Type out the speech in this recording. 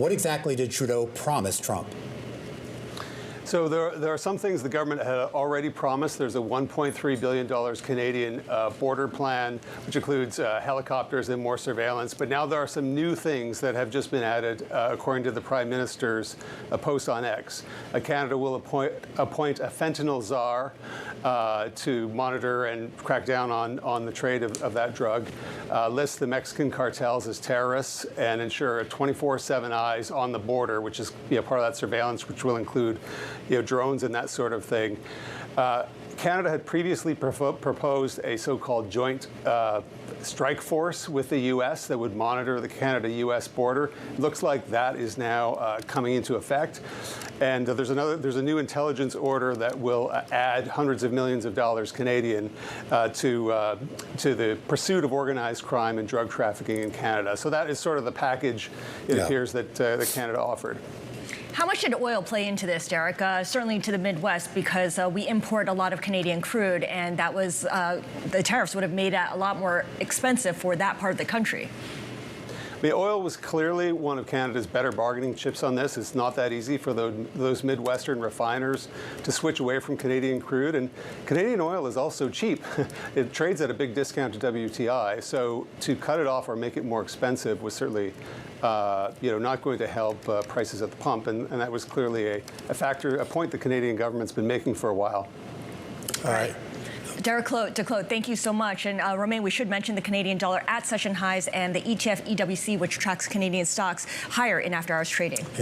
What exactly did Trudeau promise Trump? So there are some things the government had already promised. There's a $1.3 billion Canadian border plan, which includes helicopters and more surveillance. But now there are some new things that have just been added, according to the Prime Minister's post on X. Canada will appoint a fentanyl czar to monitor and crack down on the trade of that drug, list the Mexican cartels as terrorists, and ensure 24/7 eyes on the border, which is part of that surveillance, which will include drones and that sort of thing. Canada had previously proposed a so-called joint strike force with the U.S. that would monitor the Canada-U.S. border. It looks like that is now coming into effect. And there's a new intelligence order that will add hundreds of millions of dollars Canadian to the pursuit of organized crime and drug trafficking in Canada. So that is sort of the package, it appears, that Canada offered. How much did oil play into this, Derek? Certainly to the Midwest, because we import a lot of Canadian crude, and that was the tariffs would have made it a lot more expensive for that part of the country. Oil was clearly one of Canada's better bargaining chips on this. It's not that easy for those Midwestern refiners to switch away from Canadian crude. And Canadian oil is also cheap. It trades at a big discount to WTI. So to cut it off or make it more expensive was certainly not going to help prices at the pump. And that was clearly a point the Canadian government's been making for a while. All right. Decloet, thank you so much. And Romain, we should mention the Canadian dollar at session highs and the ETF EWC, which tracks Canadian stocks, higher in after-hours trading.